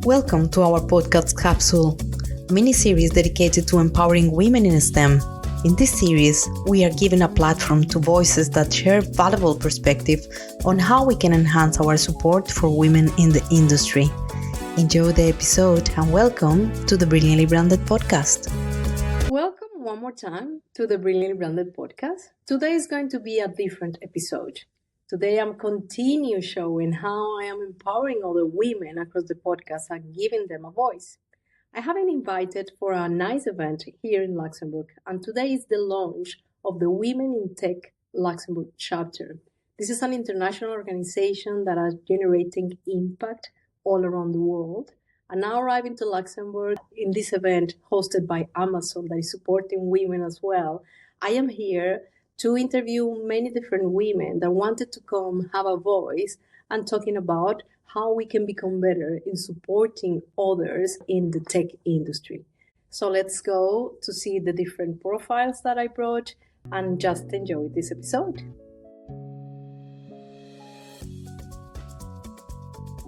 Welcome to our podcast Capsule, a mini-series dedicated to empowering women in STEM. In this series, we are giving a platform to voices that share valuable perspective on how we can enhance our support for women in the industry. Enjoy the episode and welcome to the Brilliantly Branded podcast. Welcome one more time to the Brilliantly Branded podcast. Today is going to be a different episode. Today I'm continue showing how I am empowering other women across the podcast and giving them a voice. I have been invited for a nice event here in Luxembourg, and today is the launch of the Women in Tech Luxembourg chapter. This is an international organization that is generating impact all around the world. And now arriving to Luxembourg in this event hosted by Amazon that is supporting women as well, I am here to interview many different women that wanted to come have a voice and talking about how we can become better in supporting others in the tech industry. So let's go to see the different profiles that I brought and just enjoy this episode.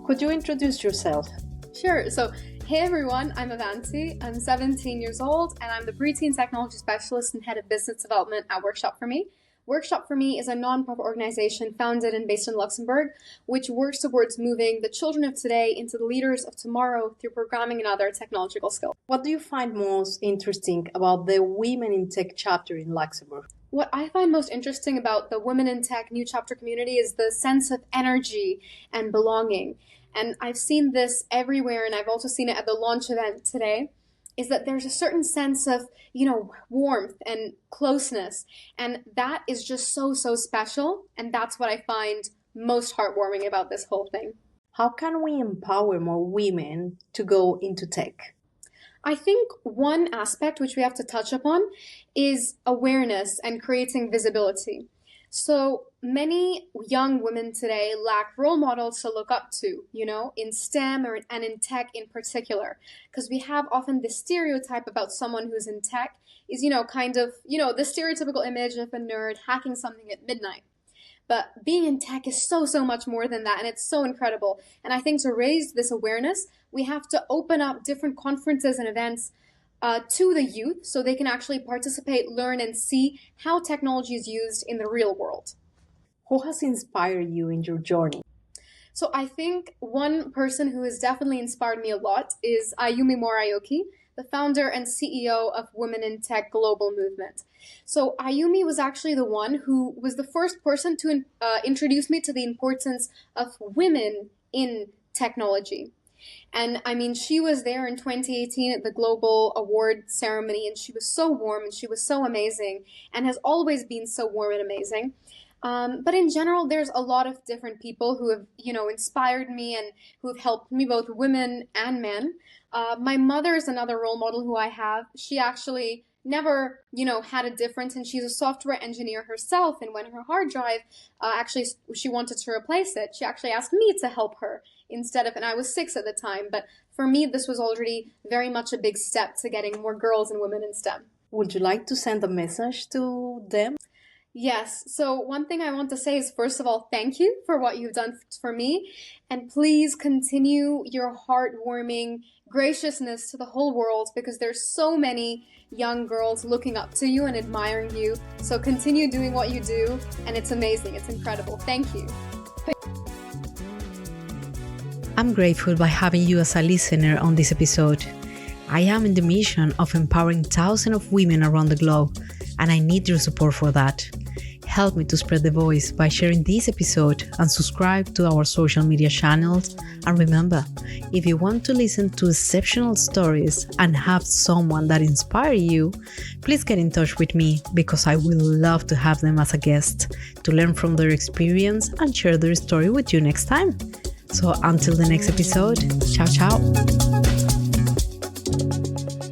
Could you introduce yourself? Sure. So, hey everyone, I'm Avanti. I'm 17 years old and I'm the preteen technology specialist and head of business development at Workshop for Me. Workshop for Me is a non-profit organization founded and based in Luxembourg, which works towards moving the children of today into the leaders of tomorrow through programming and other technological skills. What do you find most interesting about the Women in Tech chapter in Luxembourg? What I find most interesting about the Women in Tech new chapter community is the sense of energy and belonging. And I've seen this everywhere, and I've also seen it at the launch event today, is that there's a certain sense of, warmth and closeness. And that is just so special. And that's what I find most heartwarming about this whole thing. How can we empower more women to go into tech? I think one aspect which we have to touch upon is awareness and creating visibility. So many young women today lack role models to look up to, in STEM and in tech in particular, because we have often this stereotype about someone who's in tech is, the stereotypical image of a nerd hacking something at midnight. But being in tech is so much more than that, and it's so incredible. And I think to raise this awareness, we have to open up different conferences and events to the youth so they can actually participate, learn, and see how technology is used in the real world. Who has inspired you in your journey? So I think one person who has definitely inspired me a lot is Ayumi Moore, the founder and CEO of Women in Tech Global Movement. So Ayumi was actually the one who was the first person to introduce me to the importance of women in technology. And she was there in 2018 at the Global Award ceremony, and she was so warm and she was so amazing and has always been so warm and amazing. But in general, there's a lot of different people who have, inspired me and who have helped me, both women and men. My mother is another role model who I have. She actually never, had a difference, and she's a software engineer herself. And when her hard drive, she wanted to replace it, she actually asked me to help her instead of, and I was 6 at the time. But for me, this was already very much a big step to getting more girls and women in STEM. Would you like to send a message to them? Yes. So one thing I want to say is, first of all, thank you for what you've done for me. And please continue your heartwarming graciousness to the whole world, because there's so many young girls looking up to you and admiring you. So continue doing what you do. And it's amazing. It's incredible. Thank you. I'm grateful by having you as a listener on this episode. I am in the mission of empowering thousands of women around the globe, and I need your support for that. Help me to spread the voice by sharing this episode and subscribe to our social media channels. And remember, if you want to listen to exceptional stories and have someone that inspires you, please get in touch with me, because I will love to have them as a guest to learn from their experience and share their story with you next time. So until the next episode, ciao.